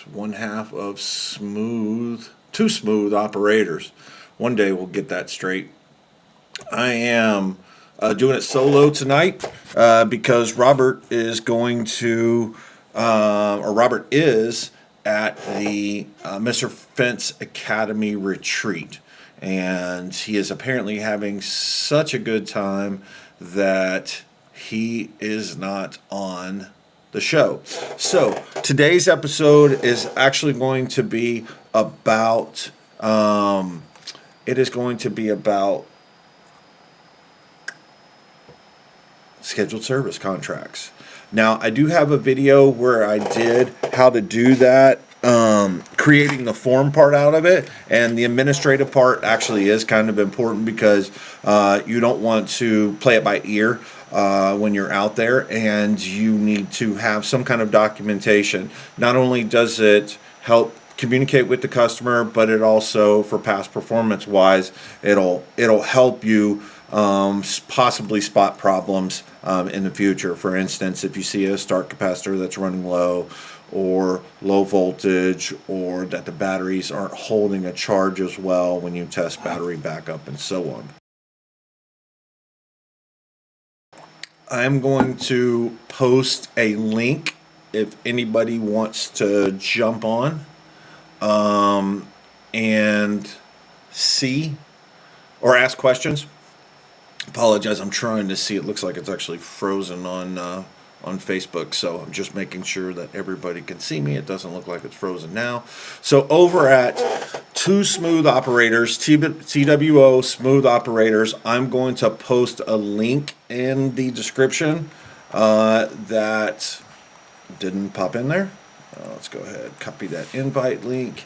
one half of Two Smooth Operators. One day we'll get that straight. I am doing it solo tonight because Robert is at the Mr. Fence Academy retreat. And he is apparently having such a good time that he is not on the show. So today's episode is actually going to be about scheduled service contracts. Now, I do have a video where I did how to do that, creating the form part out of it, and the administrative part actually is kind of important because you don't want to play it by ear when you're out there, and you need to have some kind of documentation. Not only does it help communicate with the customer, but it also, for past performance wise, it'll help you possibly spot problems in the future. For instance, if you see a start capacitor that's running low or low voltage, or that the batteries aren't holding a charge as well when you test battery backup and so on. I'm going to post a link if anybody wants to jump on and see or ask questions. Apologize, I'm trying to see. It looks like it's actually frozen on Facebook, so I'm just making sure that everybody can see me. It doesn't look like it's frozen now. So over at Two Smooth Operators, TWO Smooth Operators, I'm going to post a link in the description that didn't pop in there. Let's go ahead, copy that invite link.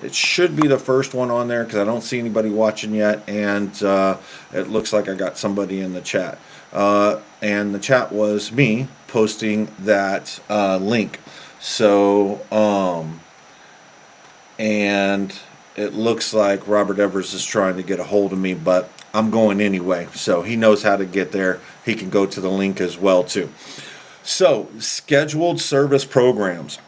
It should be the first one on there because I don't see anybody watching yet, and it looks like I got somebody in the chat. And the chat was me posting that link. So, and it looks like Robert Evers is trying to get a hold of me, but I'm going anyway. So he knows how to get there. He can go to the link as well too. So, scheduled service programs.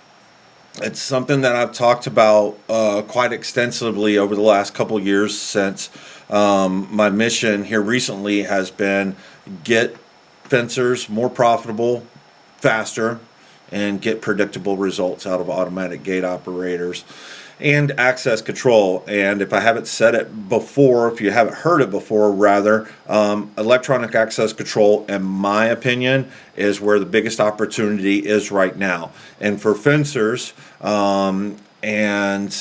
It's something that I've talked about quite extensively over the last couple of years, since my mission here recently has been get fencers more profitable, faster, and get predictable results out of automatic gate operators and access control. And if I haven't said it before, if you haven't heard it before, rather, electronic access control, in my opinion, is where the biggest opportunity is right now. And for fencers and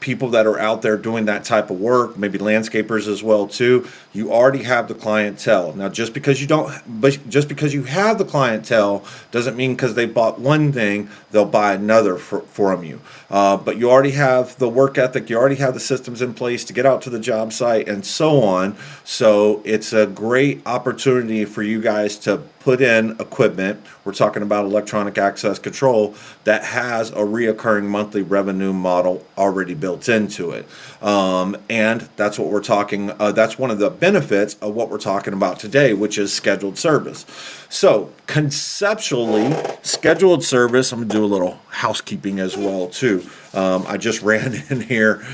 people that are out there doing that type of work, maybe landscapers as well too, you already have the clientele. Now, just because you have the clientele doesn't mean because they bought one thing they'll buy another from you. But you already have the work ethic, you already have the systems in place to get out to the job site and so on. So it's a great opportunity for you guys to put in equipment. We're talking about electronic access control that has a reoccurring monthly revenue model already built into it. And that's what we're talking, that's one of the benefits of what we're talking about today, which is scheduled service. So conceptually, scheduled service, I'm gonna do a little housekeeping as well too. I just ran in here,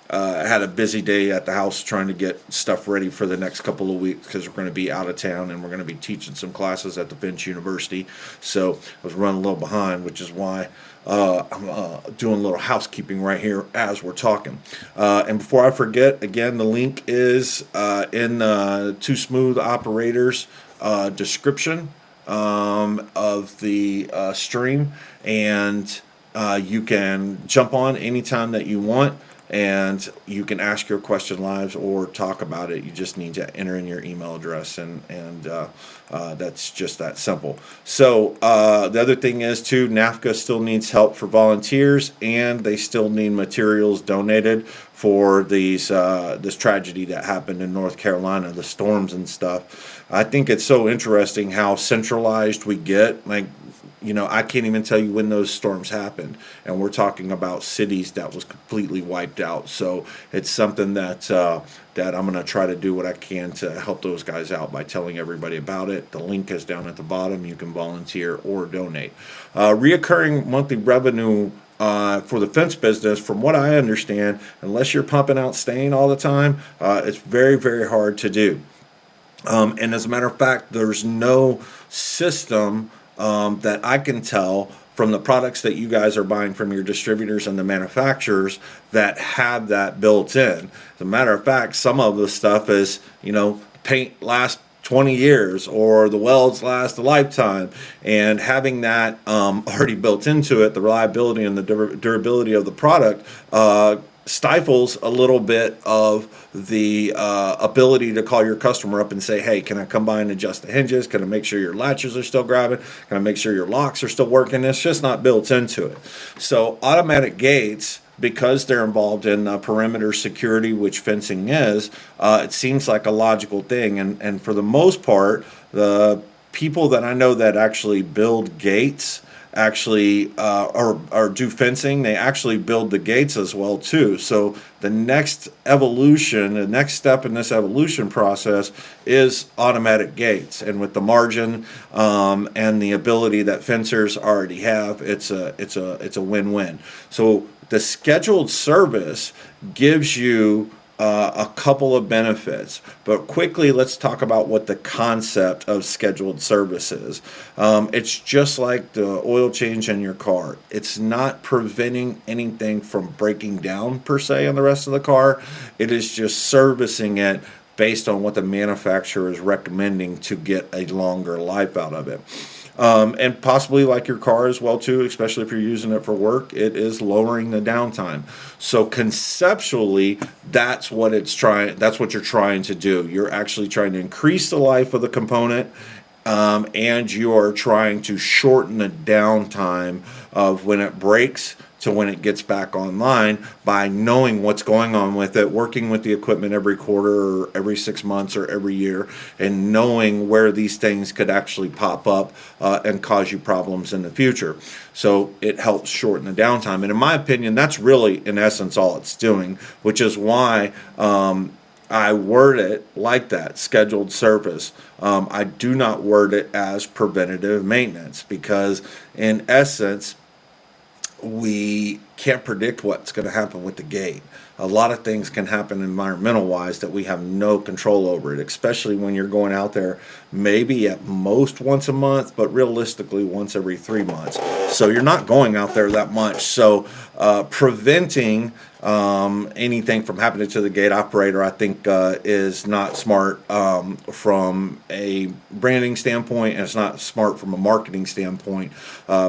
I had a busy day at the house trying to get stuff ready for the next couple of weeks because we're going to be out of town and we're going to be teaching some classes at the Finch University. So I was running a little behind, which is why I'm doing a little housekeeping right here as we're talking. And before I forget, again, the link is in the Two Smooth Operators description of the stream, and you can jump on anytime that you want. And you can ask your question live or talk about it. You just need to enter in your email address, and that's just that simple. So the other thing is too, NAFCA still needs help for volunteers, and they still need materials donated for these this tragedy that happened in North Carolina, the storms and stuff. I think it's so interesting how centralized we get. Like, I can't even tell you when those storms happened, and we're talking about cities that was completely wiped out. So it's something that I'm going to try to do what I can to help those guys out by telling everybody about it. The link is down at the bottom. You can volunteer or donate. Reoccurring monthly revenue for the fence business, from what I understand, unless you're pumping out stain all the time, it's very, very hard to do. And as a matter of fact, there's no system that I can tell from the products that you guys are buying from your distributors and the manufacturers that have that built in. As a matter of fact, some of the stuff is, paint lasts 20 years or the welds last a lifetime, and having that already built into it, the reliability and the durability of the product stifles a little bit of the ability to call your customer up and say, hey, can I come by and adjust the hinges? Can I make sure your latches are still grabbing? Can I make sure your locks are still working? It's just not built into it. So automatic gates, because they're involved in perimeter security, which fencing is, it seems like a logical thing. And for the most part, the people that I know that actually build gates actually or do fencing, they actually build the gates as well too. So the next step in this evolution process is automatic gates, and with the margin and the ability that fencers already have, it's a win-win. So the scheduled service gives you a couple of benefits, but quickly let's talk about what the concept of scheduled service is. It's just like the oil change in your car. It's not preventing anything from breaking down per se on the rest of the car. It is just servicing it based on what the manufacturer is recommending to get a longer life out of it. And possibly like your car as well too, especially if you're using it for work, it is lowering the downtime. So conceptually, that's what you're trying to do. You're actually trying to increase the life of the component, and you are trying to shorten the downtime of when it breaks to when it gets back online by knowing what's going on with it, working with the equipment every quarter or every 6 months or every year, and knowing where these things could actually pop up and cause you problems in the future. So it helps shorten the downtime. And in my opinion, that's really, in essence, all it's doing, which is why I word it like that, scheduled service. I do not word it as preventative maintenance because, in essence, we can't predict what's going to happen with the gate. A lot of things can happen environmental wise that we have no control over it, especially when you're going out there maybe at most once a month, but realistically once every 3 months. So you're not going out there that much. So preventing anything from happening to the gate operator, I think, is not smart from a branding standpoint, and it's not smart from a marketing standpoint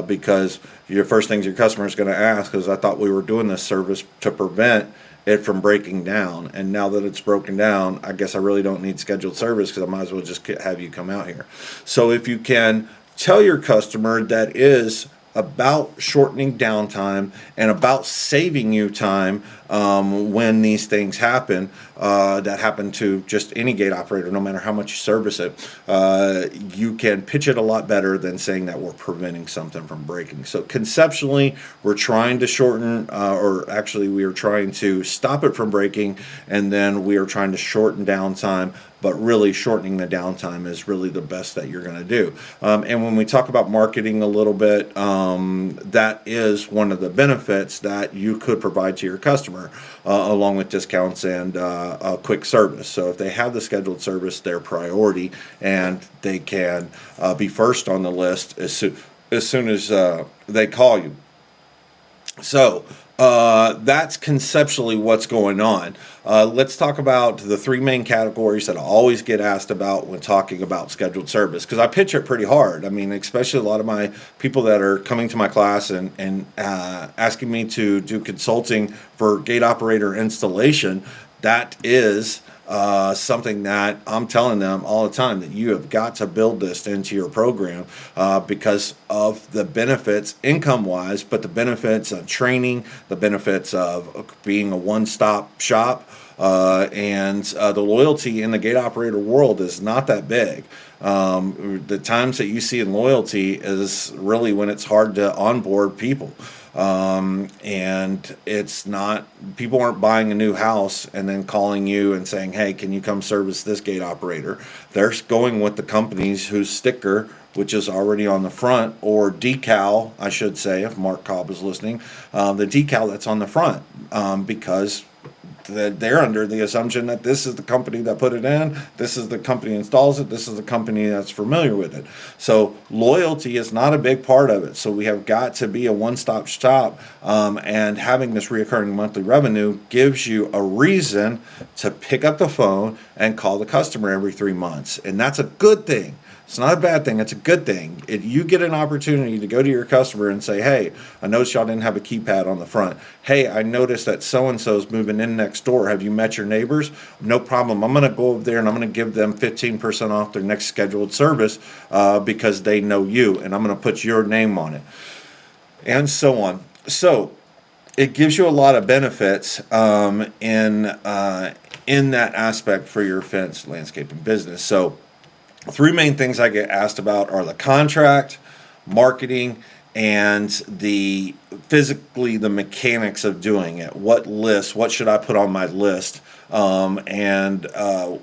because your first things your customer is going to ask is, I thought we were doing this service to prevent it from breaking down, and now that it's broken down, I guess I really don't need scheduled service because I might as well just have you come out here. So if you can tell your customer that is about shortening downtime and about saving you time when these things happen that happen to just any gate operator, no matter how much you service it, you can pitch it a lot better than saying that we're preventing something from breaking. So conceptually, we're trying to shorten, or actually we are trying to stop it from breaking, and then we are trying to shorten downtime, but really shortening the downtime is really the best that you're going to do. And when we talk about marketing a little bit, that is one of the benefits that you could provide to your customer, along with discounts and a quick service. So if they have the scheduled service, they're priority, and they can be first on the list as soon as they call you. So that's conceptually what's going on. Let's talk about the three main categories that I always get asked about when talking about scheduled service, because I pitch it pretty hard. I mean, especially a lot of my people that are coming to my class and asking me to do consulting for gate operator installation. That is something that I'm telling them all the time, that you have got to build this into your program because of the benefits income wise, but the benefits of training, the benefits of being a one-stop shop, and the loyalty in the gate operator world is not that big. The times that you see in loyalty is really when it's hard to onboard people. And it's not, people aren't buying a new house and then calling you and saying, hey, can you come service this gate operator? They're going with the companies whose sticker, which is already on the front, or decal, I should say, if Mark Cobb is listening, the decal that's on the front, because that they're under the assumption that this is the company that put it in, this is the company that installs it, this is the company that's familiar with it. So loyalty is not a big part of it. So we have got to be a one-stop shop, and having this reoccurring monthly revenue gives you a reason to pick up the phone and call the customer every 3 months, and that's a good thing. It's not a bad thing. It's a good thing. You get an opportunity to go to your customer and say, hey, I noticed y'all didn't have a keypad on the front. Hey, I noticed that so-and-so's moving in next door. Have you met your neighbors? No problem. I'm going to go over there and I'm going to give them 15% off their next scheduled service because they know you, and I'm going to put your name on it, and so on. So it gives you a lot of benefits in that aspect for your fence landscaping business. So 3 main things I get asked about are the contract, marketing, and the mechanics of doing it. What list? What should I put on my list? And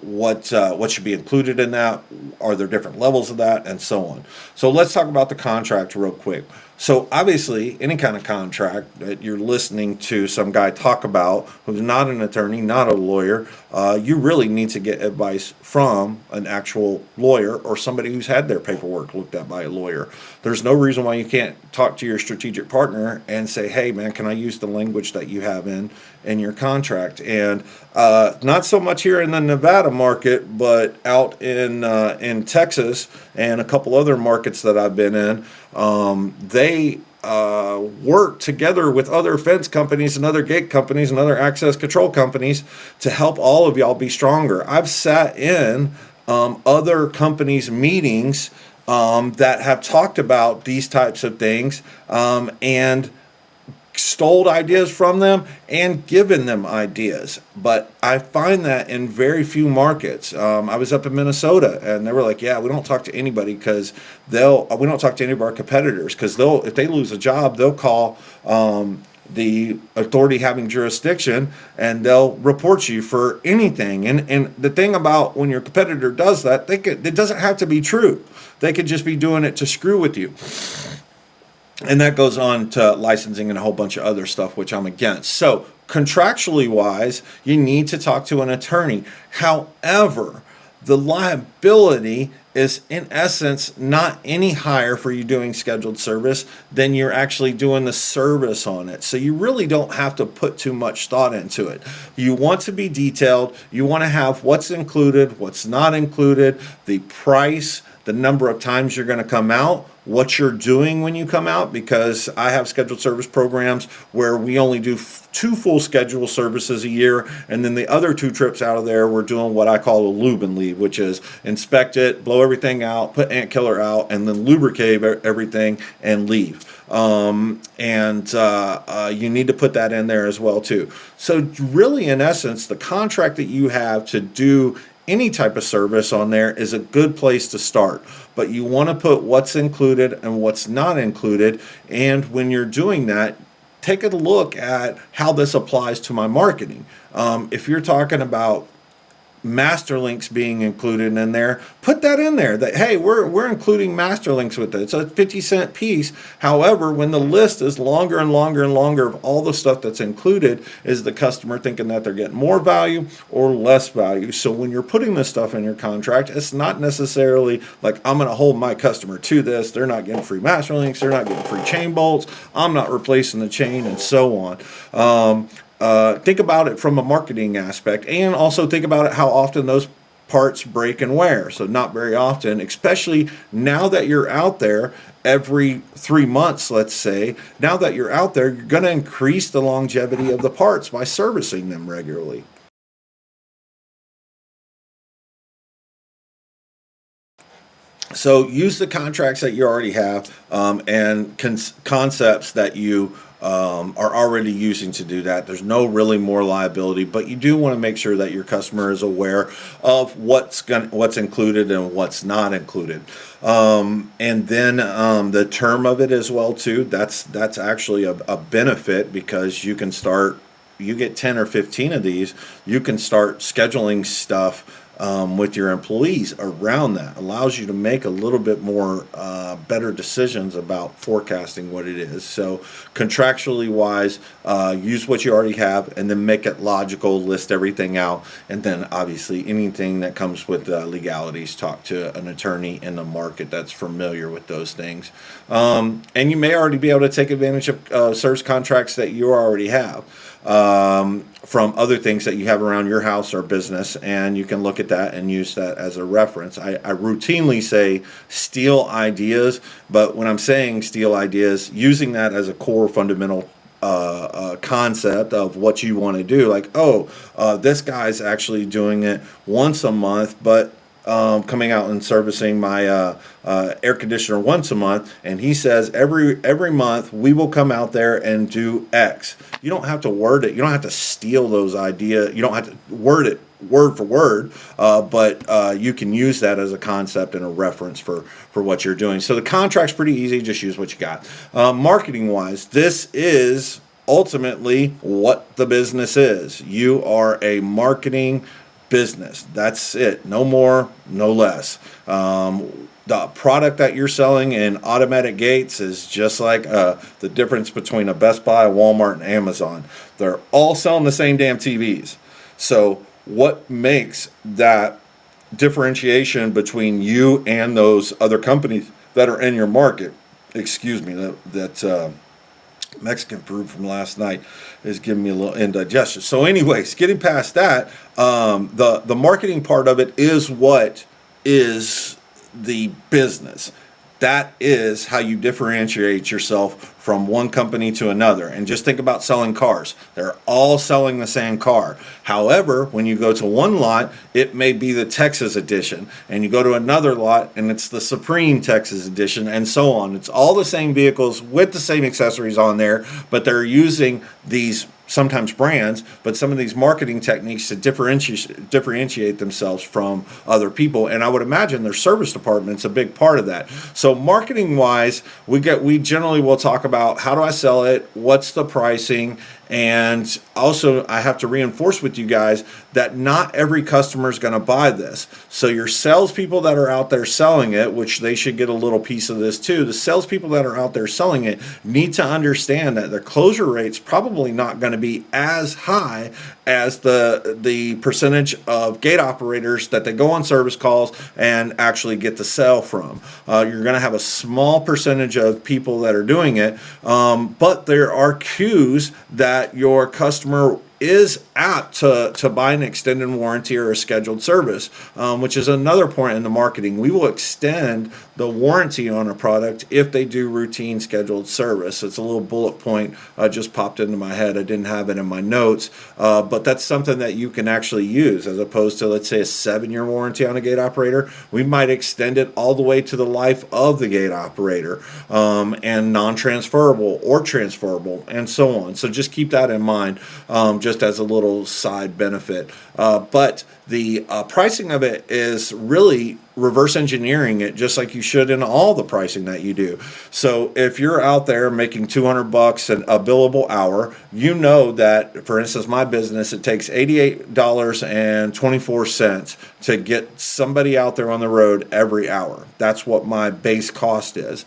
what should be included in that? Are there different levels of that, and so on? So let's talk about the contract real quick. So obviously, any kind of contract that you're listening to some guy talk about who's not an attorney, not a lawyer, you really need to get advice from an actual lawyer or somebody who's had their paperwork looked at by a lawyer. There's no reason why you can't talk to your strategic partner and say, hey, man, can I use the language that you have in your contract? And not so much here in the Nevada market, but out in Texas and a couple other markets that I've been in, they work together with other fence companies and other gate companies and other access control companies to help all of y'all be stronger. I've sat in other companies' meetings that have talked about these types of things, and stole ideas from them and given them ideas. But I find that in very few markets. I was up in Minnesota and they were like, yeah, we don't talk to anybody because we don't talk to any of our competitors because if they lose a job, they'll call the authority having jurisdiction and they'll report you for anything. And the thing about when your competitor does that, it doesn't have to be true. They could just be doing it to screw with you. And that goes on to licensing and a whole bunch of other stuff, which I'm against. So contractually wise, you need to talk to an attorney. However, the liability is in essence not any higher for you doing scheduled service than you're actually doing the service on it. So you really don't have to put too much thought into it. You want to be detailed. You want to have what's included, what's not included, the price, the number of times you're going to come out, what you're doing when you come out, because I have scheduled service programs where we only do 2 full schedule services a year, and then the other 2 trips out of there, we're doing what I call a lube and leave, which is inspect it, blow everything out, put ant killer out, and then lubricate everything and leave. You need to put that in there as well too. So really, in essence, the contract that you have to do any type of service on there is a good place to start, but you want to put what's included and what's not included. And when you're doing that, take a look at how this applies to my marketing. If you're talking about master links being included in there, put that in there that, hey, we're including master links with it. It's a 50-cent piece. However, when the list is longer and longer and longer of all the stuff that's included, is the customer thinking that they're getting more value or less value? So when you're putting this stuff in your contract, it's not necessarily like I'm going to hold my customer to this. They're not getting free master links. They're not getting free chain bolts. I'm not replacing the chain, and so on. Think about it from a marketing aspect, and also think about it how often those parts break and wear. So not very often, especially now that you're out there every 3 months, let's say. Now that you're out there, you're going to increase the longevity of the parts by servicing them regularly. So use the contracts that you already have, and concepts that you are already using to do that. There's no really more liability, but you do want to make sure that your customer is aware of what's included and what's not included. And then the term of it as well too. That's actually a benefit, because you get 10 or 15 of these, you can start scheduling stuff with your employees around that. Allows you to make a little bit more better decisions about forecasting what it is. So contractually wise, use what you already have, and then make it logical, list everything out, and then obviously anything that comes with legalities, talk to an attorney in the market that's familiar with those things. And you may already be able to take advantage of service contracts that you already have, from other things that you have around your house or business, and you can look at that and use that as a reference. I routinely say steal ideas, but when I'm saying steal ideas, using that as a core fundamental concept of what you want to do, like, this guy's actually doing it once a month, but coming out and servicing my air conditioner once a month, and he says every month we will come out there and do X. You don't have to word it. You don't have to steal those ideas. You don't have to word it word for word, but you can use that as a concept and a reference for what you're doing. So the contract's pretty easy. Just use what you got. Marketing wise, this is ultimately what the business is. You are a marketing business. That's it. No more, no less. The product that you're selling in automatic gates is just like the difference between a Best Buy, a Walmart, and Amazon. They're all selling the same damn TVs. So what makes that differentiation between you and those other companies that are in your market? Excuse me, that Mexican food from last night is giving me a little indigestion. So anyways, getting past that, the marketing part of it is what is the business. That is how you differentiate yourself from one company to another. And just think about selling cars. They're all selling the same car. However, when you go to one lot, it may be the Texas edition, and you go to another lot and it's the Supreme Texas edition, and so on. It's all the same vehicles with the same accessories on there, but they're using these sometimes brands, but some of these marketing techniques to differentiate themselves from other people. And I would imagine their service department's a big part of that. So marketing wise, we generally will talk about how do I sell it, what's the pricing, and also I have to reinforce with you guys that not every customer is going to buy this. So your salespeople that are out there selling it, which they should get a little piece of this too, the salespeople that are out there selling it need to understand that their closure rate's probably not going to be as high as the percentage of gate operators that they go on service calls and actually get the sale from. You're going to have a small percentage of people that are doing it, but there are cues that your customer is apt to buy an extended warranty or a scheduled service, which is another point in the marketing. We will extend the warranty on a product if they do routine scheduled service. It's a little bullet point just popped into my head. I didn't have it in my notes, but that's something that you can actually use as opposed to, let's say, a 7-year warranty on a gate operator. We might extend it all the way to the life of the gate operator, and non-transferable or transferable and so on. So just keep that in mind, just as a little side benefit. But the pricing of it is really reverse engineering it, just like you should in all the pricing that you do. So if you're out there making $200 a billable hour, you know that, for instance, my business, it takes $88.24 to get somebody out there on the road every hour. That's what my base cost is.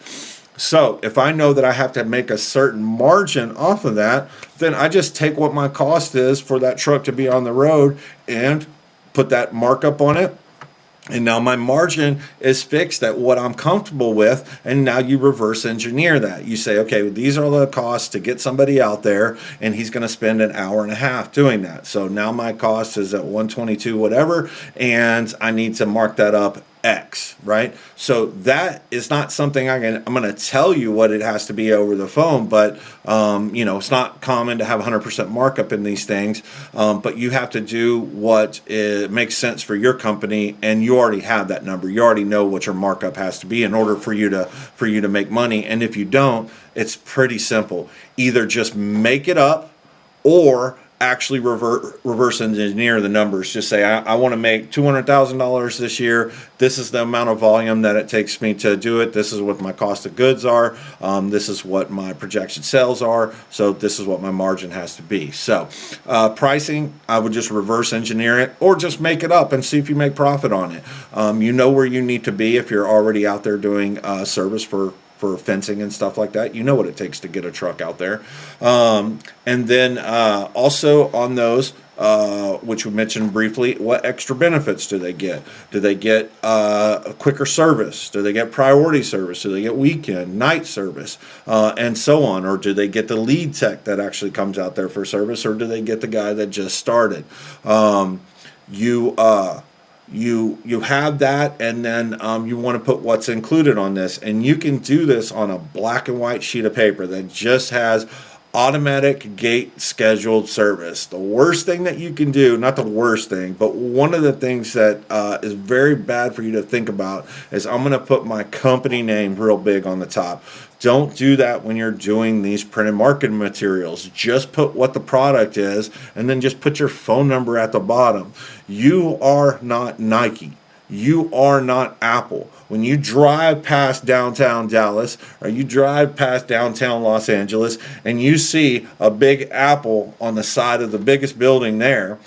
So if I know that I have to make a certain margin off of that, then I just take what my cost is for that truck to be on the road and put that markup on it. And now my margin is fixed at what I'm comfortable with. And now you reverse engineer that. You say, okay, these are the costs to get somebody out there, and he's going to spend an hour and a half doing that. So now my cost is at 122 whatever, and I need to mark that up X, right? So that is not something I'm going to tell you what it has to be over the phone, but it's not common to have 100% markup in these things, but you have to do what makes sense for your company, and you already have that number. You already know what your markup has to be in order for you to make money. And if you don't, it's pretty simple. Either just make it up or actually reverse engineer the numbers. Just say, I want to make $200,000 this year. This is the amount of volume that it takes me to do it. This is what my cost of goods are. This is what my projected sales are. So this is what my margin has to be. So pricing, I would just reverse engineer it or just make it up and see if you make profit on it. You know where you need to be if you're already out there doing service for fencing and stuff like that. You know what it takes to get a truck out there. And then also on those, which we mentioned briefly, what extra benefits do they get? Do they get a quicker service? Do they get priority service? Do they get weekend, night service, and so on? Or do they get the lead tech that actually comes out there for service? Or do they get the guy that just started? You have that, and then you want to put what's included on this, and you can do this on a black and white sheet of paper that just has automatic gate scheduled service. The worst thing that you can do, not the worst thing, but one of the things that is very bad for you to think about is I'm going to put my company name real big on the top. Don't do that when you're doing these printed marketing materials. Just put what the product is and then just put your phone number at the bottom. You are not Nike. You are not Apple. When you drive past downtown Dallas or you drive past downtown Los Angeles and you see a big Apple on the side of the biggest building there,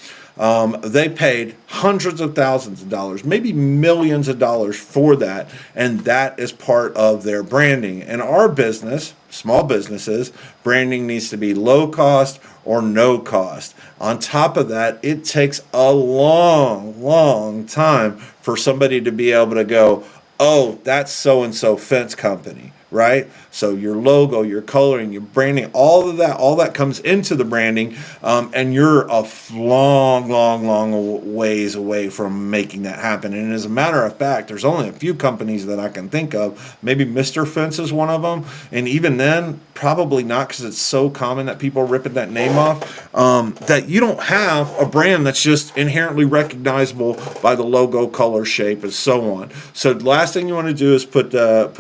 they paid hundreds of thousands of dollars, maybe millions of dollars for that, and that is part of their branding. In our business, small businesses, branding needs to be low cost or no cost. On top of that, it takes a long time for somebody to be able to go, oh, that's so-and-so fence company, right? So your logo, your coloring, your branding, all that comes into the branding, and you're a long ways away from making that happen. And as a matter of fact, there's only a few companies that I can think of. Maybe Mr. Fence is one of them, and even then, probably not, because it's so common that people are ripping that name off, that you don't have a brand that's just inherently recognizable by the logo, color, shape, and so on. So the last thing you want to do is put the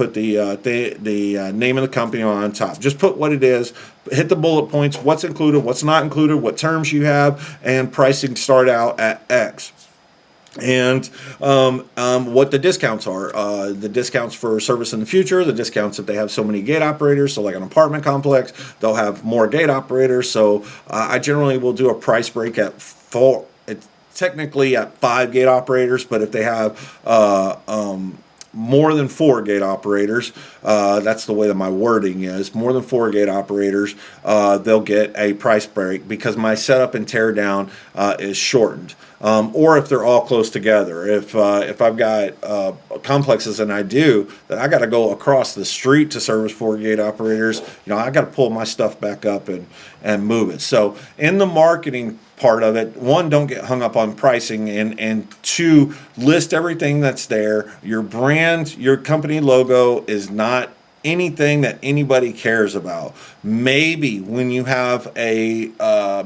name of the company on top. Just put what it is, hit the bullet points, what's included, what's not included, what terms you have, and pricing start out at X. And what the discounts are, the discounts for service in the future, the discounts if they have so many gate operators. So like an apartment complex, they'll have more gate operators. So I generally will do a price break at 4. It's technically at 5 gate operators, but if they have more than 4 gate operators, that's the way that my wording is, more than 4 gate operators, they'll get a price break because my setup and tear down is shortened. Or if they're all close together. If I've got complexes, and I do, that I got to go across the street to service 4 gate operators, I got to pull my stuff back up and move it. So in the marketing part of it, 1, don't get hung up on pricing, and 2, list everything that's there. Your brand, your company logo is not anything that anybody cares about. Maybe when you have a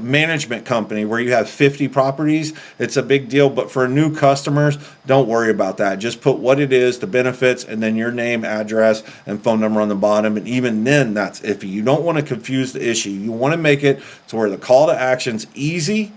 management company where you have 50 properties, it's a big deal, but for new customers, don't worry about that. Just put what it is, the benefits, and then your name, address, and phone number on the bottom, and even then, that's iffy. You don't want to confuse the issue. You want to make it to where the call to action's easy.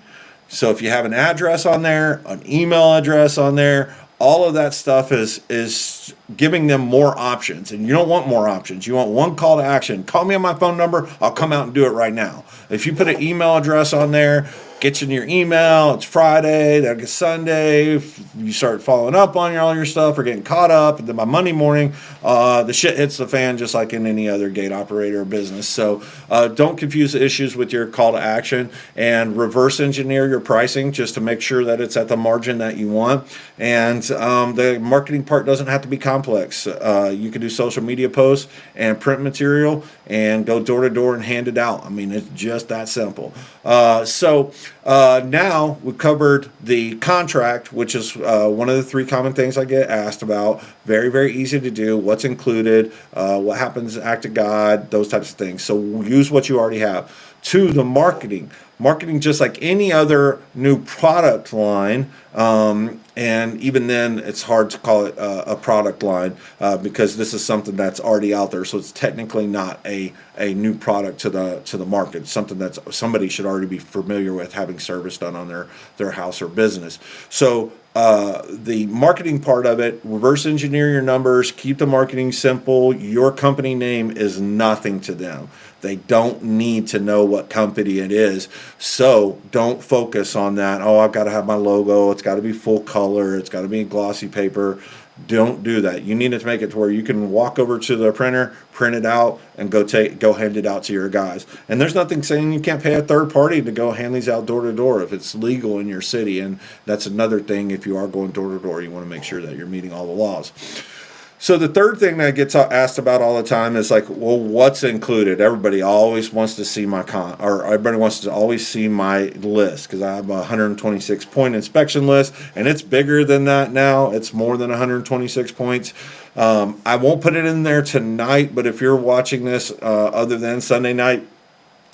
So if you have an address on there, an email address on there, all of that stuff is giving them more options, and you don't want more options. You want one call to action. Call me on my phone number. I'll come out and do it right now. If you put an email address on there, gets in your email, it's Friday, then it's Sunday, you start following up on all your stuff or getting caught up, and then by Monday morning, the shit hits the fan just like in any other gate operator or business. So don't confuse the issues with your call to action, and reverse engineer your pricing just to make sure that it's at the margin that you want. And the marketing part doesn't have to be complex. You can do social media posts and print material and go door to door and hand it out. I mean, it's just that simple. Now we've covered the contract, which is one of the three common things I get asked about. Very, very easy to do. What's included, what happens, act of God, those types of things. So use what you already have. To the marketing. Marketing, just like any other new product line, and even then it's hard to call it a product line because this is something that's already out there, so it's technically not a new product to the market. It's something that somebody should already be familiar with, having service done on their house or business. So the marketing part of it, reverse engineer your numbers, keep the marketing simple. Your company name is nothing to them. They don't need to know what company it is. So don't focus on that. Oh, I've got to have my logo. It's got to be full color. It's got to be glossy paper. Don't do that. You need to make it to where you can walk over to the printer, print it out, and go hand it out to your guys. And there's nothing saying you can't pay a third party to go hand these out door to door if it's legal in your city. And that's another thing. If you are going door to door, you want to make sure that you're meeting all the laws. So the third thing that gets asked about all the time is like, well, what's included? Everybody always wants to see everybody wants to always see my list, because I have a 126 point inspection list, and it's bigger than that now. It's more than 126 points. I won't put it in there tonight, but if you're watching this other than Sunday night,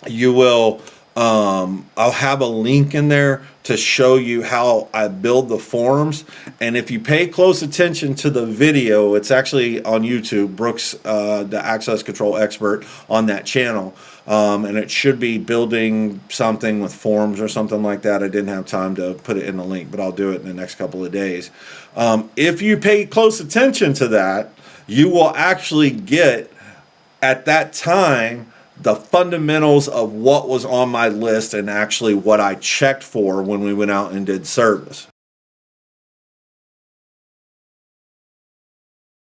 you will. I'll have a link in there to show you how I build the forms. And if you pay close attention to the video, it's actually on YouTube, Brooks, the access control expert, on that channel. And it should be building something with forms or something like that. I didn't have time to put it in the link, but I'll do it in the next couple of days. If you pay close attention to that, you will actually get, at that time, the fundamentals of what was on my list and actually what I checked for when we went out and did service.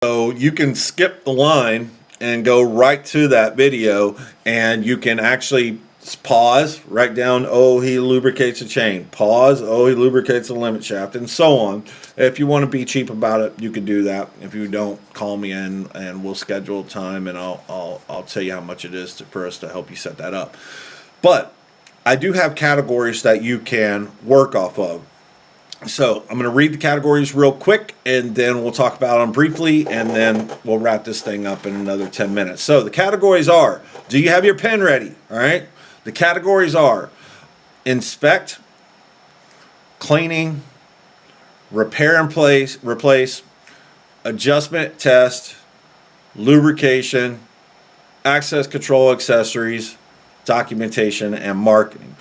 So you can skip the line and go right to that video, and you can actually pause, write down, oh, he lubricates a chain. Pause, oh, he lubricates a limit shaft, and so on. If you want to be cheap about it, you can do that. If you don't, call me in and we'll schedule time, and I'll tell you how much it is for us to help you set that up. But I do have categories that you can work off of. So I'm going to read the categories real quick, and then we'll talk about them briefly, and then we'll wrap this thing up in another 10 minutes. So the categories are, do you have your pen ready? All right. The categories are inspect, cleaning, repair and replace, adjustment, test, lubrication, access control accessories, documentation, and marketing.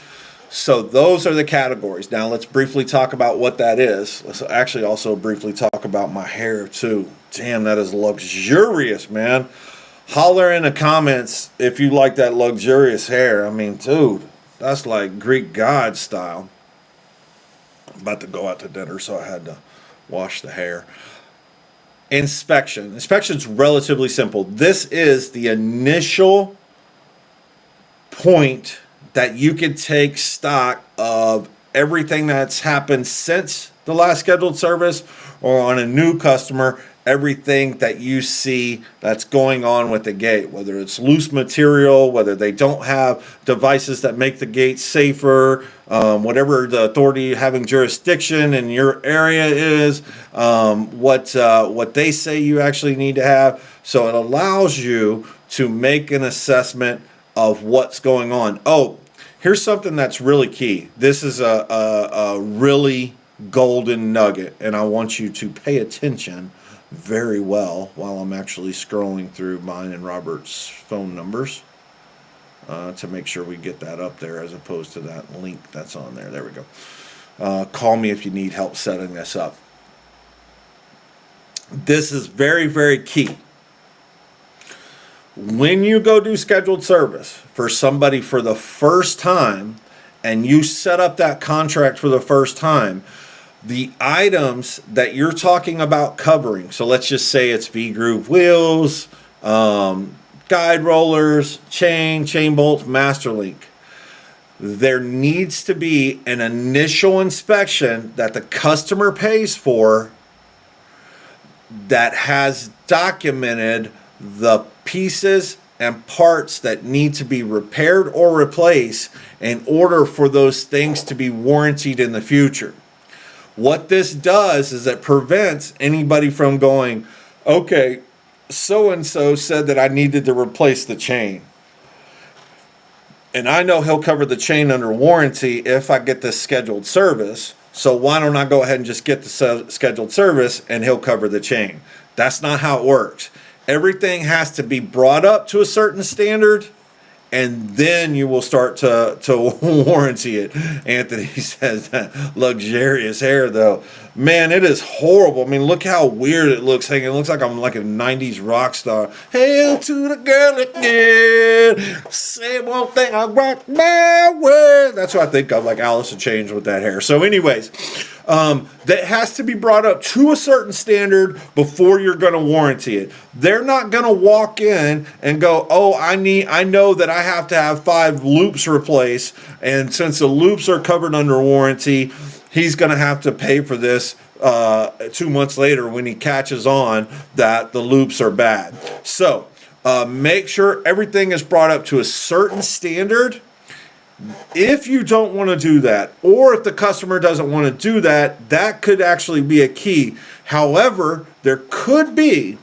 So those are the categories. Now let's briefly talk about what that is. Let's actually also briefly talk about my hair too. Damn, that is luxurious, man. Holler in the comments if you like that luxurious hair. I mean, dude, that's like Greek god style. I'm about to go out to dinner, so I had to wash the hair. Inspection. Inspection's relatively simple. This is the initial point that you can take stock of everything that's happened since the last scheduled service, or on a new customer, everything that you see that's going on with the gate, whether it's loose material, whether they don't have devices that make the gate safer, whatever the authority having jurisdiction in your area is, what they say you actually need to have. So it allows you to make an assessment of what's going on. Oh, here's something that's really key. This is a really golden nugget, and I want you to pay attention very well while I'm actually scrolling through mine and Robert's phone numbers to make sure we get that up there as opposed to that link that's on there. There we go. Call me if you need help setting this up. This is very, very key. When you go do scheduled service for somebody for the first time and you set up that contract for the first time, the items that you're talking about covering, so let's just say it's V-groove wheels, guide rollers, chain bolts, master link. There needs to be an initial inspection that the customer pays for that has documented the pieces and parts that need to be repaired or replaced in order for those things to be warranted in the future. What this does is it prevents anybody from going, okay, so and so said that I needed to replace the chain. And I know he'll cover the chain under warranty if I get this scheduled service. So why don't I go ahead and just get the scheduled service and he'll cover the chain? That's not how it works. Everything has to be brought up to a certain standard, and then you will start to warranty it. Anthony says that luxurious hair, though. Man, it is horrible. I mean, look how weird it looks. It looks like I'm like a 90s rock star. Hail to the girl again. Say one thing, I rock my way. That's what I think of, like Alice in Chains with that hair. So anyways, that has to be brought up to a certain standard before you're going to warranty it. They're not going to walk in and go, oh, I know that I have to have 5 loops replaced, and since the loops are covered under warranty, he's going to have to pay for this 2 months later when he catches on that the loops are bad. So make sure everything is brought up to a certain standard. If you don't want to do that, or if the customer doesn't want to do that, that could actually be a key. However, there could be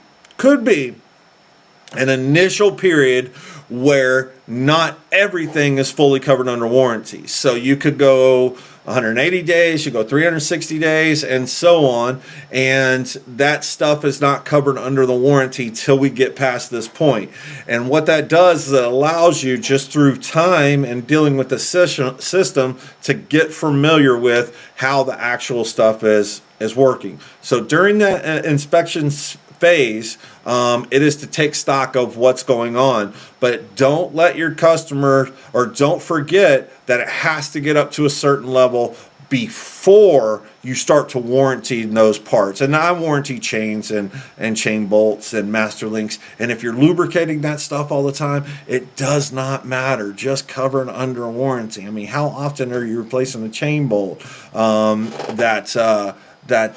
an initial period where not everything is fully covered under warranty. So you could go 180 days, you go 360 days, and so on. And that stuff is not covered under the warranty till we get past this point. And what that does is it allows you, just through time and dealing with the system, to get familiar with how the actual stuff is working. So during that inspection phase, it is to take stock of what's going on, but don't let your customer, or don't forget that it has to get up to a certain level before you start to warranty those parts. And I warranty chains and chain bolts and master links. And if you're lubricating that stuff all the time, it does not matter. Just cover it under a warranty. I mean, how often are you replacing a chain bolt that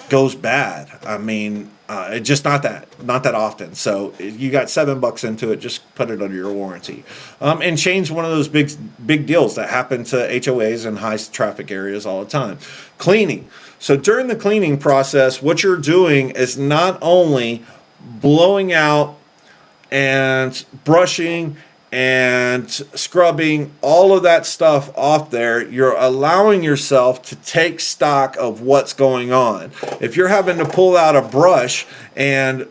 goes bad? I mean, it's just not that often. So you got $7 into it, just put it under your warranty. And chain's one of those big deals that happen to HOAs and high traffic areas all the time. Cleaning. So during the cleaning process, what you're doing is not only blowing out and brushing and scrubbing all of that stuff off there, you're allowing yourself to take stock of what's going on. If you're having to pull out a brush and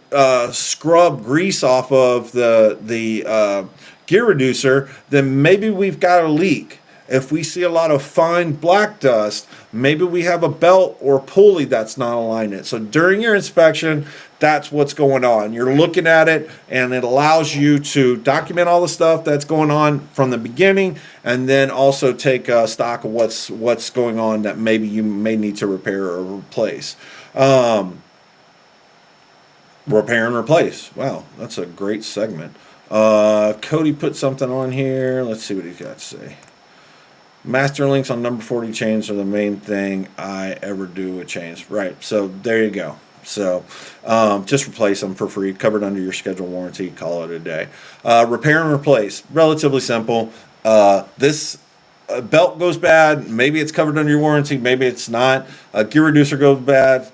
scrub grease off of the gear reducer, then maybe we've got a leak. If we see a lot of fine black dust, maybe we have a belt or pulley that's not aligned. So during your inspection, that's what's going on. You're looking at it, and it allows you to document all the stuff that's going on from the beginning, and then also take stock of what's going on that maybe you may need to repair or replace. Repair and replace. Wow, that's a great segment. Cody put something on here. Let's see what he's got to say. Master links on number 40 chains are the main thing I ever do with chains. Right, so there you go. So just replace them for free, covered under your scheduled warranty, call it a day. Repair and replace, relatively simple. This belt goes bad, maybe it's covered under your warranty, maybe it's not. A gear reducer goes bad.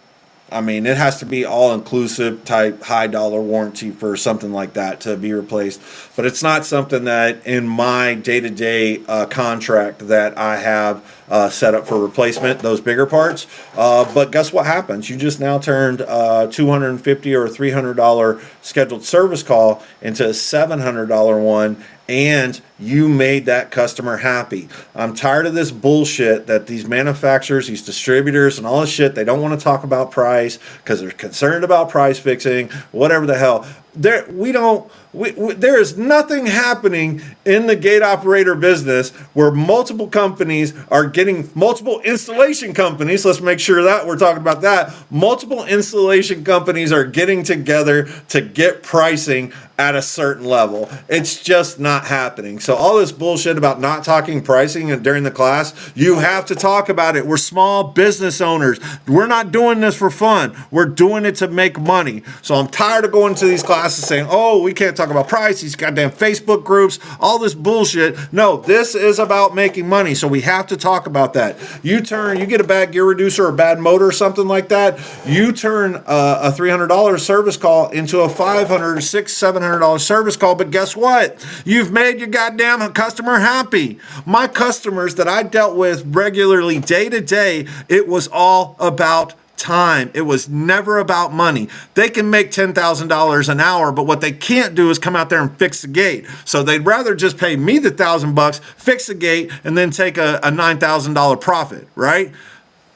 I mean, it has to be all-inclusive type high-dollar warranty for something like that to be replaced. But it's not something that in my day-to-day contract that I have set up for replacement, those bigger parts. But guess what happens? You just now turned $250 or $300 scheduled service call into a $700 one, and you made that customer happy. I'm tired of this bullshit that these manufacturers, these distributors, and all this shit, they don't want to talk about price because they're concerned about price fixing, whatever the hell. there is nothing happening in the gate operator business where multiple companies are getting multiple installation companies. Let's make sure that we're talking about that. Multiple installation companies are getting together to get pricing at a certain level. It's just not happening. So all this bullshit about not talking pricing and during the class, you have to talk about it. We're small business owners. We're not doing this for fun. We're doing it to make money. So I'm tired of going to these classes saying, oh, we can't talk about price, these goddamn Facebook groups, all this bullshit. No, this is about making money. So we have to talk about that. You get a bad gear reducer or a bad motor or something like that, you turn a $300 service call into a $500, $600, $700 service call, but guess what? You've made your goddamn customer happy. My customers that I dealt with regularly day to day, it was all about time. It was never about money. They can make $10,000 an hour, but what they can't do is come out there and fix the gate. So they'd rather just pay me the $1,000, fix the gate, and then take a $9,000 profit, right?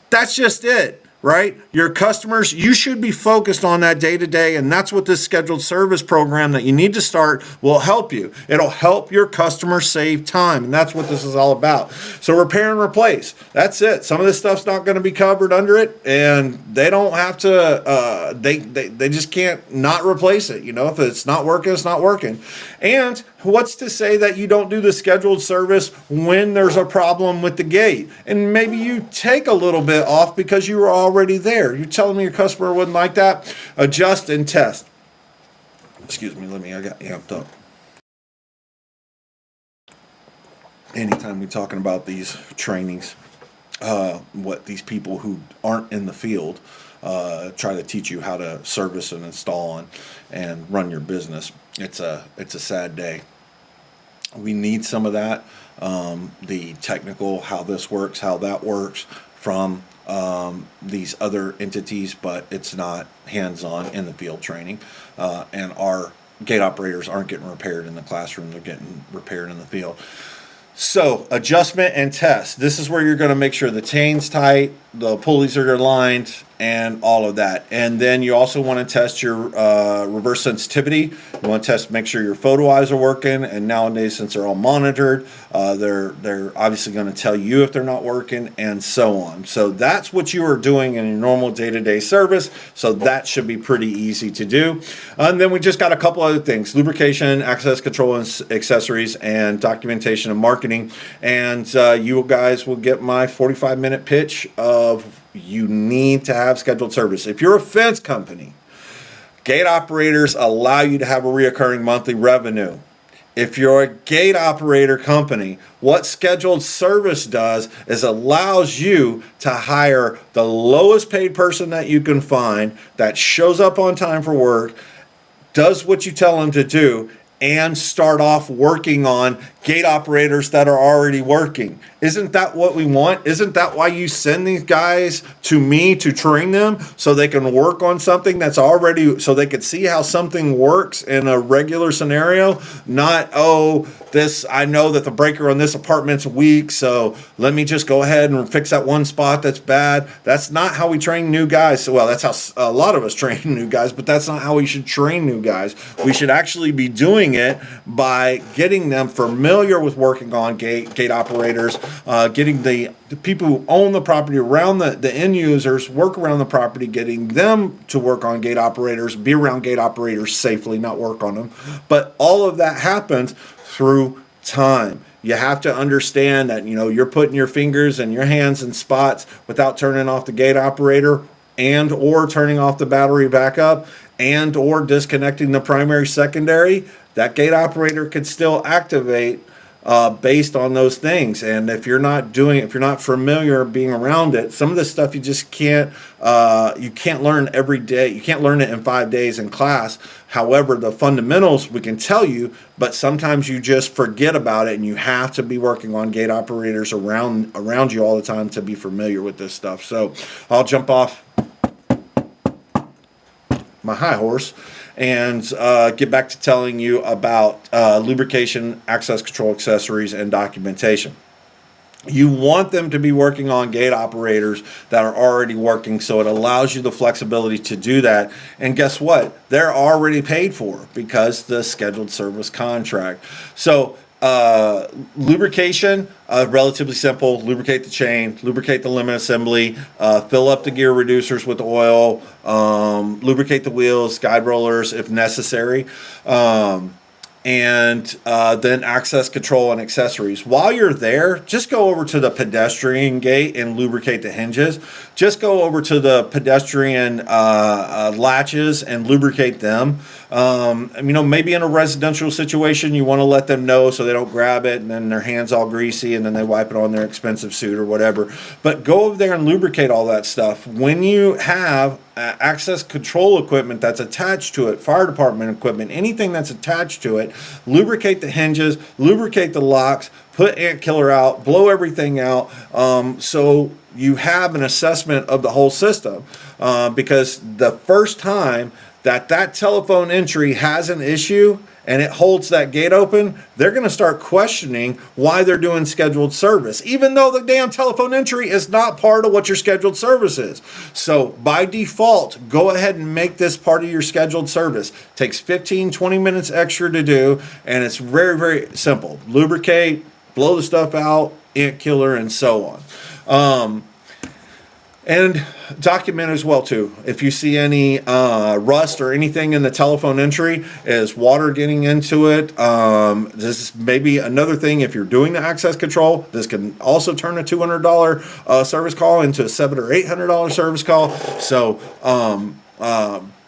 That's just it. Right? Your customers, you should be focused on that day to day. And that's what this scheduled service program that you need to start will help you. It'll help your customers save time. And that's what this is all about. So repair and replace. That's it. Some of this stuff's not going to be covered under it. And they don't have to, they just can't not replace it. You know, if it's not working, it's not working. And what's to say that you don't do the scheduled service when there's a problem with the gate? And maybe you take a little bit off because you were already there. You're telling me your customer wouldn't like that? Adjust and test. Excuse me, I got amped up. Anytime we're talking about these trainings, what these people who aren't in the field try to teach you how to service and install and run your business, it's a sad day. We need some of that, the technical, how this works, how that works from these other entities, but it's not hands-on in the field training. And our gate operators aren't getting repaired in the classroom, they're getting repaired in the field. So adjustment and test. This is where you're going to make sure the chain's tight, the pulleys are aligned, and all of that. And then you also want to test your reverse sensitivity. You want to test, make sure your photo eyes are working. And nowadays, since they're all monitored, they're obviously going to tell you if they're not working, and so on. So that's what you are doing in your normal day-to-day service. So that should be pretty easy to do. And then we just got a couple other things: lubrication, access control and accessories, and documentation and marketing. And you guys will get my 45-minute pitch of you need to have scheduled service. If you're a fence company, gate operators allow you to have a reoccurring monthly revenue. If you're a gate operator company, what scheduled service does is allows you to hire the lowest paid person that you can find that shows up on time for work, does what you tell them to do, and start off working on gate operators that are already working. Isn't that what we want? Isn't that why you send these guys to me to train them, so they can work on something that's already, so they could see how something works in a regular scenario? Not, oh, this, I know that the breaker on this apartment's weak, so let me just go ahead and fix that one spot that's bad. That's not how we train new guys. Well, that's how a lot of us train new guys, but that's not how we should train new guys. We should actually be doing it by getting them familiar with working on gate operators, getting the people who own the property around the end users, work around the property, getting them to work on gate operators, be around gate operators safely, not work on them. But all of that happens through time. You have to understand that, you know, you're putting your fingers and your hands in spots without turning off the gate operator and or turning off the battery backup and or disconnecting the primary secondary. That gate operator could still activate based on those things. And if you're not doing it, if you're not familiar being around it, some of this stuff you just can't, you can't learn every day. You can't learn it in 5 days in class. However, the fundamentals we can tell you, but sometimes you just forget about it, and you have to be working on gate operators around you all the time to be familiar with this stuff. So I'll jump off my high horse and get back to telling you about lubrication, access control accessories, and documentation. You want them to be working on gate operators that are already working, so it allows you the flexibility to do that. And guess what? They're already paid for because the scheduled service contract. So lubrication, relatively simple. Lubricate the chain, lubricate the limit assembly, fill up the gear reducers with oil, lubricate the wheels, guide rollers if necessary. And then access control and accessories. While you're there, just go over to the pedestrian gate and lubricate the hinges. Just go over to the pedestrian latches and lubricate them. Maybe in a residential situation, you want to let them know so they don't grab it and then their hands all greasy and then they wipe it on their expensive suit or whatever. But go over there and lubricate all that stuff. When you have access control equipment that's attached to it, fire department equipment, anything that's attached to it, lubricate the hinges, lubricate the locks, put ant killer out, blow everything out, so you have an assessment of the whole system. Because the first time that telephone entry has an issue and it holds that gate open, they're going to start questioning why they're doing scheduled service, even though the damn telephone entry is not part of what your scheduled service is. So by default, go ahead and make this part of your scheduled service. Takes 15, 20 minutes extra to do, and it's very, very simple. Lubricate, blow the stuff out, ant killer, and so on. And document as well too. If you see any rust or anything in the telephone entry, is water getting into it? This is maybe another thing. If you're doing the access control, this can also turn a $200 service call into a $700 or $800 service call. So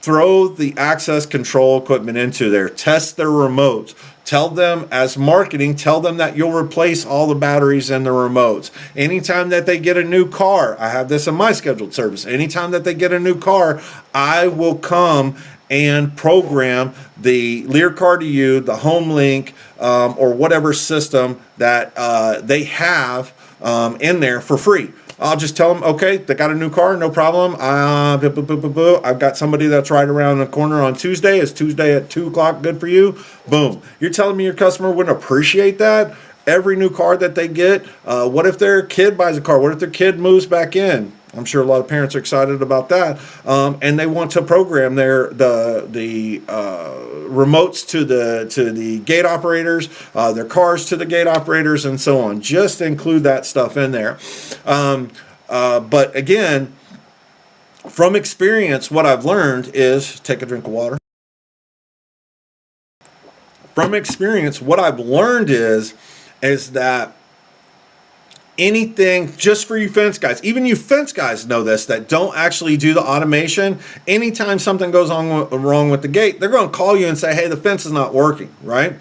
throw the access control equipment into there. Test their remotes. Tell them, as marketing, tell them that you'll replace all the batteries in the remotes. Anytime that they get a new car, I have this in my scheduled service. Anytime that they get a new car, I will come and program the Lear Car to You, the HomeLink, or whatever system that they have in there for free. I'll just tell them, okay, they got a new car, no problem. I've got somebody that's right around the corner on Tuesday. Is Tuesday at 2 o'clock good for you? Boom. You're telling me your customer wouldn't appreciate that? Every new car that they get, what if their kid buys a car? What if their kid moves back in? I'm sure a lot of parents are excited about that, and they want to program the remotes to the gate operators, their cars to the gate operators, and so on. Just include that stuff in there. But again, from experience, what I've learned is take a drink of water. From experience, what I've learned is that anything, just for you fence guys, even you fence guys know this, that don't actually do the automation. Anytime something goes on wrong with the gate, they're going to call you and say, hey, the fence is not working, right?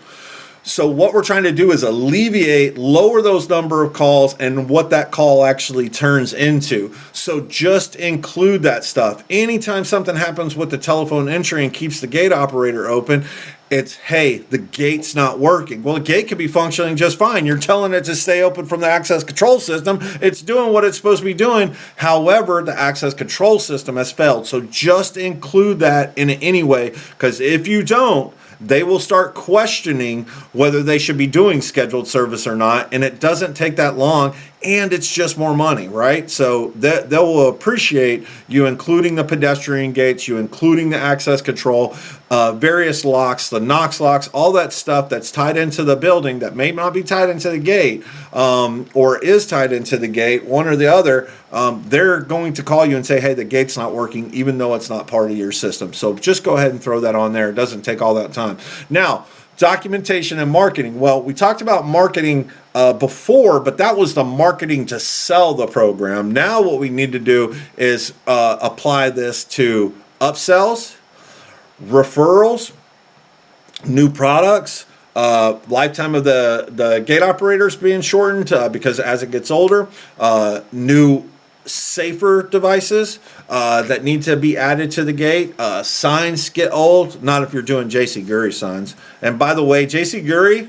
So what we're trying to do is lower those number of calls and what that call actually turns into. So just include that stuff. Anytime something happens with the telephone entry and keeps the gate operator open, it's, hey, the gate's not working. Well, the gate could be functioning just fine. You're telling it to stay open from the access control system. It's doing what it's supposed to be doing. However, the access control system has failed. So just include that in any way, because if you don't, they will start questioning whether they should be doing scheduled service or not, and it doesn't take that long, and it's just more money, right? So they will appreciate you including the pedestrian gates, you including the access control, various locks, the Knox locks, all that stuff that's tied into the building that may not be tied into the gate, or is tied into the gate, one or the other. They're going to call you and say, hey, the gate's not working, even though it's not part of your system. So just go ahead and throw that on there. It doesn't take all that time. Now, documentation and marketing. Well, we talked about marketing before, but that was the marketing to sell the program. Now what we need to do is apply this to upsells, referrals, new products, lifetime of the gate operators being shortened because as it gets older, new safer devices that need to be added to the gate. Signs get old, not if you're doing JC Gurry signs. And by the way, JC Gurry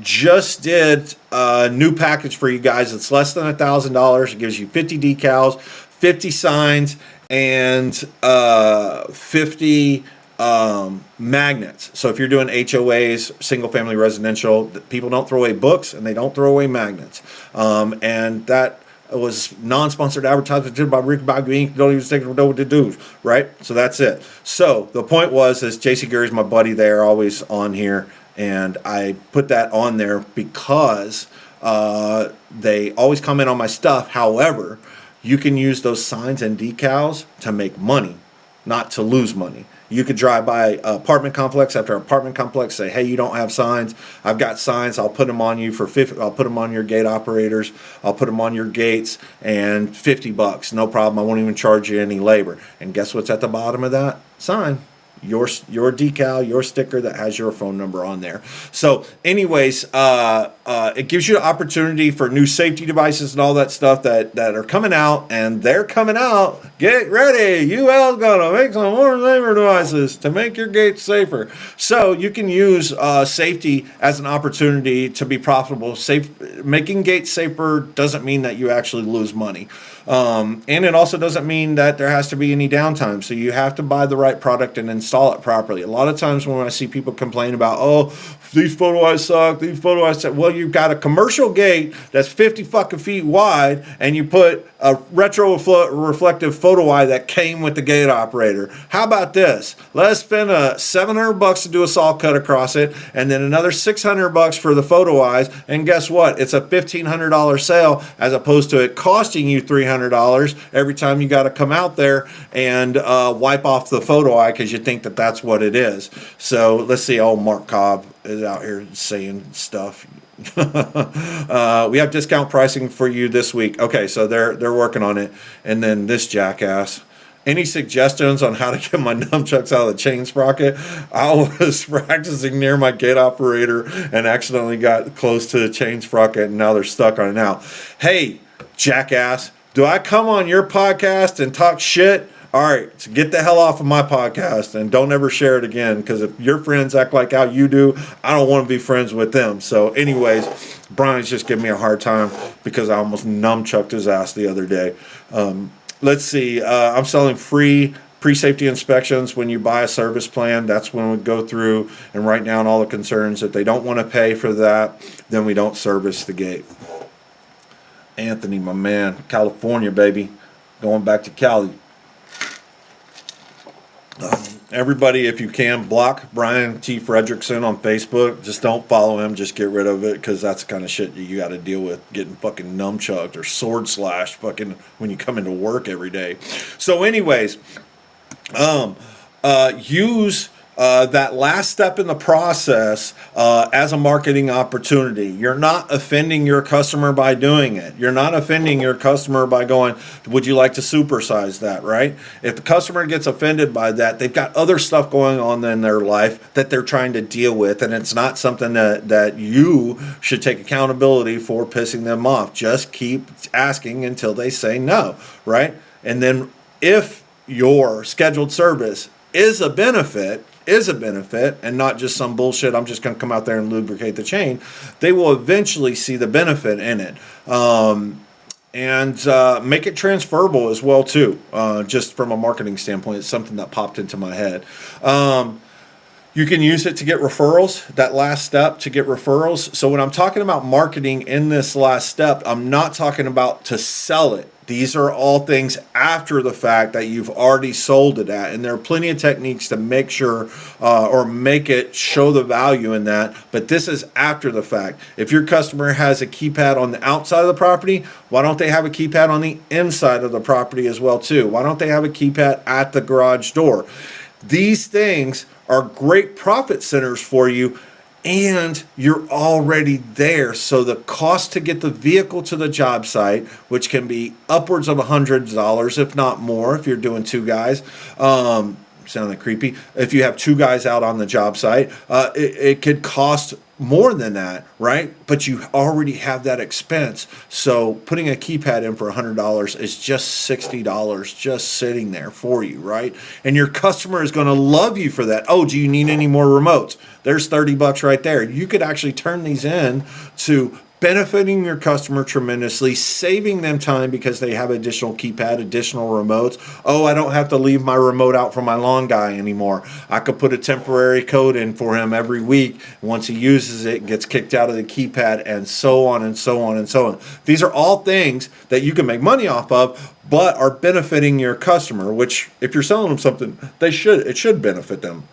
just did a new package for you guys. It's less than $1,000. It gives you 50 decals, 50 signs, and 50 magnets. So if you're doing HOAs, single family residential, people don't throw away books and they don't throw away magnets. And that was non-sponsored advertisement by Rick Bobby Inc. Don't even know what to do, right? So that's it. So the point was, is JC Gary's my buddy there, always on here, and I put that on there because they always comment on my stuff. However, you can use those signs and decals to make money, not to lose money. You could drive by apartment complex after apartment complex, say, hey, you don't have signs. I've got signs. I'll put them on you for $50. I'll put them on your gate operators. I'll put them on your gates and $50. No problem. I won't even charge you any labor. And guess what's at the bottom of that sign? Your decal, your sticker that has your phone number on there. So anyways, it gives you the opportunity for new safety devices and all that stuff that are coming out, and they're coming out. Get ready. UL's gonna make some more labor devices to make your gates safer. So you can use safety as an opportunity to be profitable. Making gates safer doesn't mean that you actually lose money. And it also doesn't mean that there has to be any downtime. So you have to buy the right product and install it properly. A lot of times when I see people complain about, oh, these photo eyes suck, these photo eyes suck. Well, you've got a commercial gate that's 50 fucking feet wide, and you put a reflective photo eye that came with the gate operator. How about this? Let's spend $700 to do a saw cut across it, and then another $600 for the photo eyes. And guess what? It's a $1,500 sale as opposed to it costing you $300 every time you got to come out there and wipe off the photo eye because you think that that's what it is. So let's see. Oh, Mark Cobb is out here saying stuff. We have discount pricing for you this week. Okay, so they're working on it. And then this jackass. Any suggestions on how to get my nunchucks out of the chain sprocket? I was practicing near my gate operator and accidentally got close to the chain sprocket, and now they're stuck on it now. Hey, jackass, do I come on your podcast and talk shit? All right, so get the hell off of my podcast and don't ever share it again, because if your friends act like how you do, I don't want to be friends with them. So anyways, Brian's just giving me a hard time because I almost nunchucked his ass the other day. Let's see. I'm selling free pre-safety inspections when you buy a service plan. That's when we go through and write down all the concerns. If they don't want to pay for that, then we don't service the gate. Anthony, my man, California, baby. Going back to Cali. Everybody, if you can, block Brian T. Fredrickson on Facebook. Just don't follow him. Just get rid of it, because that's the kind of shit you got to deal with, getting fucking nunchucked or sword slashed fucking when you come into work every day. So anyways, use that last step in the process as a marketing opportunity. You're not offending your customer by doing it. You're not offending your customer by going, would you like to supersize that, right? If the customer gets offended by that, they've got other stuff going on in their life that they're trying to deal with, and it's not something that you should take accountability for pissing them off. Just keep asking until they say no, right? And then if your scheduled service is a benefit and not just some bullshit, I'm just going to come out there and lubricate the chain, they will eventually see the benefit in it. And make it transferable as well too. Just from a marketing standpoint, it's something that popped into my head. You can use it to get referrals, that last step to get referrals. So when I'm talking about marketing in this last step, I'm not talking about to sell it. These are all things after the fact that you've already sold it at. And there are plenty of techniques to make sure or make it show the value in that. But this is after the fact. If your customer has a keypad on the outside of the property, why don't they have a keypad on the inside of the property as well too? Why don't they have a keypad at the garage door? These things are great profit centers for you, and you're already there. So the cost to get the vehicle to the job site, which can be upwards of $100, if not more, if you're doing two guys, sounded creepy. If you have two guys out on the job site, it could cost more than that, right? But you already have that expense. So putting a keypad in for $100 is just $60 just sitting there for you, right? And your customer is going to love you for that. Oh, do you need any more remotes? There's $30 right there. You could actually turn these in to benefiting your customer tremendously, saving them time because they have additional keypad, additional remotes. Oh, I don't have to leave my remote out for my lawn guy anymore. I could put a temporary code in for him every week. Once he uses it, gets kicked out of the keypad, and so on and so on and so on. These are all things that you can make money off of, but are benefiting your customer, which if you're selling them something, it should benefit them.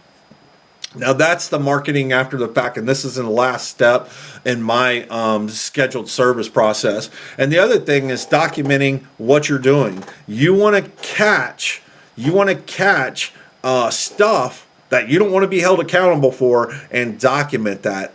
Now that's the marketing after the fact, and this is in the last step in my scheduled service process. And the other thing is documenting what you're doing. You want to catch stuff that you don't want to be held accountable for, and document that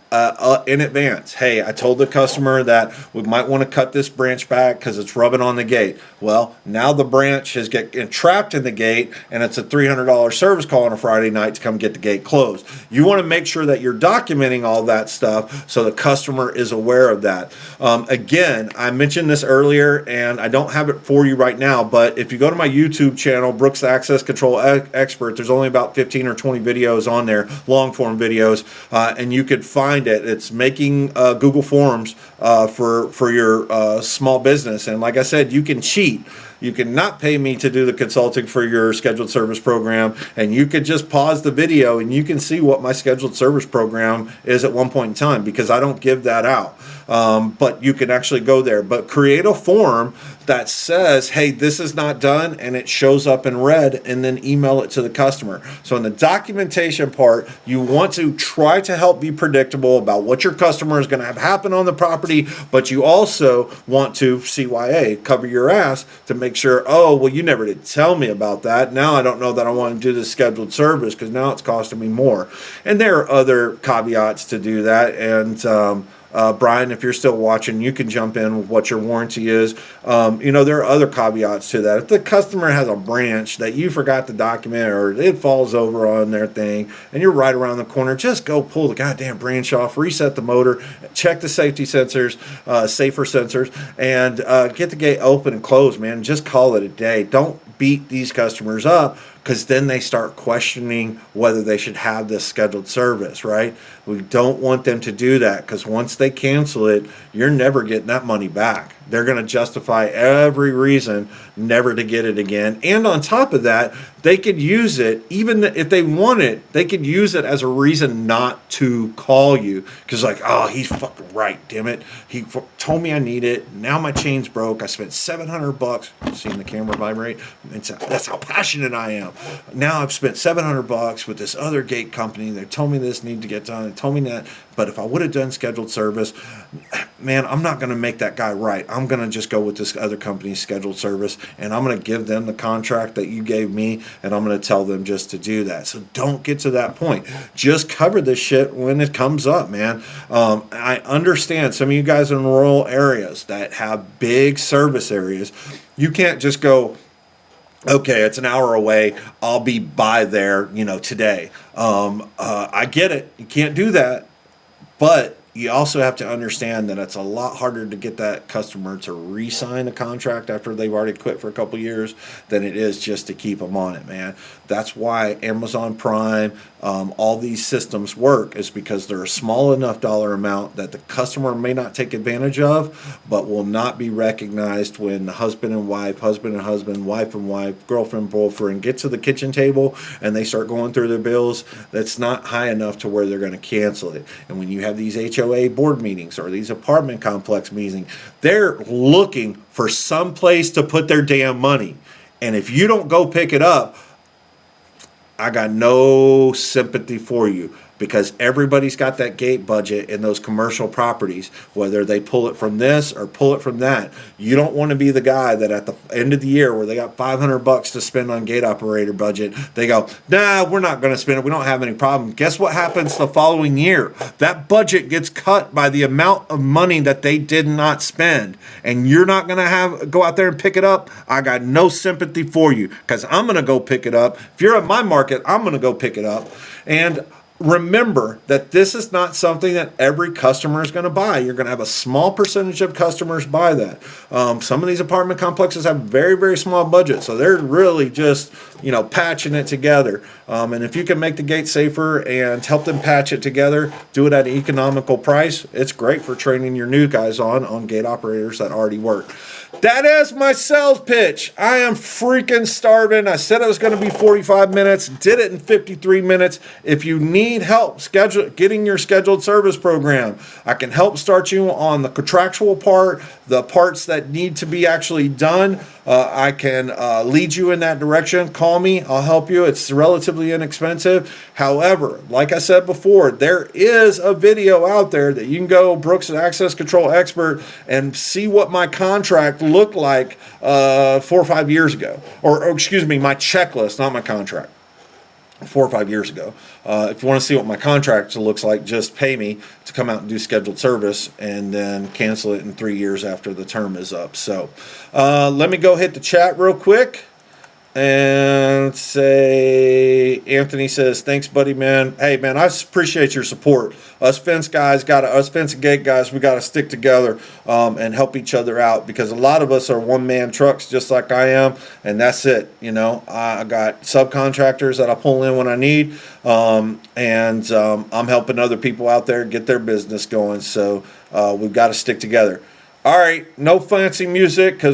in advance. Hey, I told the customer that we might want to cut this branch back because it's rubbing on the gate. Well, now the branch is getting trapped in the gate, and it's a $300 service call on a Friday night to come get the gate closed. You want to make sure that you're documenting all that stuff so the customer is aware of that. Again, I mentioned this earlier, and I don't have it for you right now, but if you go to my YouTube channel, Brooks the Access Control Expert, there's only about 15 or 20 videos on there, long form videos, and you could find it. It's making Google Forms for your small business. And like I said, you can cheat. You can not pay me to do the consulting for your scheduled service program, and you could just pause the video and you can see what my scheduled service program is at one point in time, because I don't give that out. But you can actually go there. But create a form that says, hey, this is not done, and it shows up in red, and then email it to the customer. So in the documentation part, you want to try to help be predictable about what your customer is going to have happen on the property, but you also want to CYA, cover your ass, to make sure, oh, well, you never did tell me about that. Now I don't know that I want to do this scheduled service because now it's costing me more. And there are other caveats to do that. And Brian, if you're still watching, you can jump in with what your warranty is. There are other caveats to that. If the customer has a branch that you forgot to document, or it falls over on their thing and you're right around the corner, just go pull the goddamn branch off, reset the motor, check the safety sensors, safer sensors, and get the gate open and closed, man. Just call it a day. Don't beat these customers up, because then they start questioning whether they should have this scheduled service, right? We don't want them to do that, because once they cancel it, you're never getting that money back. They're going to justify every reason never to get it again. And on top of that, they could use it, even if they want it, they could use it as a reason not to call you. Because like, oh, he's fucking right, damn it. He told me I need it. Now my chain's broke. I spent $700. Seeing the camera vibrate? That's how passionate I am. Now I've spent $700 with this other gate company. They told me this need to get done. They told me that. But if I would have done scheduled service, man, I'm not going to make that guy right. I'm going to just go with this other company's scheduled service, and I'm going to give them the contract that you gave me, and I'm going to tell them just to do that. So don't get to that point. Just cover this shit when it comes up, man. I understand some of you guys in rural areas that have big service areas. You can't just go, okay, it's an hour away, I'll be by there, today. I get it. You can't do that. But you also have to understand that it's a lot harder to get that customer to re-sign a contract after they've already quit for a couple years than it is just to keep them on it, man. That's why Amazon Prime, all these systems work, is because they're a small enough dollar amount that the customer may not take advantage of, but will not be recognized when the husband and husband, wife and wife, girlfriend, boyfriend get to the kitchen table and they start going through their bills. That's not high enough to where they're going to cancel it. And when you have these HOA board meetings or these apartment complex meetings, they're looking for some place to put their damn money. And if you don't go pick it up, I got no sympathy for you, because everybody's got that gate budget in those commercial properties, whether they pull it from this or pull it from that. You don't want to be the guy that at the end of the year where they got $500 to spend on gate operator budget, they go, nah, we're not going to spend it. We don't have any problem. Guess what happens the following year? That budget gets cut by the amount of money that they did not spend, and you're not going to go out there and pick it up. I got no sympathy for you, because I'm going to go pick it up. If you're in my market, I'm going to go pick it up. And remember that this is not something that every customer is going to buy. You're going to have a small percentage of customers buy that. Some of these apartment complexes have very, very small budgets, so they're really just, patching it together. And if you can make the gate safer and help them patch it together, do it at an economical price, it's great for training your new guys on gate operators that already work. That is my sales pitch. I am freaking starving. I said it was going to be 45 minutes, did it in 53 minutes. If you need help getting your scheduled service program, I can help start you on the contractual part, the parts that need to be actually done. I can lead you in that direction. Call me. I'll help you. It's relatively inexpensive. However, like I said before, there is a video out there that you can go, Brooks Access Control Expert, and see what my contract looked like 4 or 5 years ago. Or excuse me, my checklist, not my contract. 4 or 5 years ago. If you want to see what my contract looks like, just pay me to come out and do scheduled service and then cancel it in 3 years after the term is up. So let me go hit the chat real quick and say, Anthony says, thanks, buddy, man. Hey, man, I appreciate your support. Us fence and gate guys, we got to stick together and help each other out, because a lot of us are one-man trucks just like I am, and that's it. I got subcontractors that I pull in when I need, and I'm helping other people out there get their business going, so we've got to stick together. All right, no fancy music, because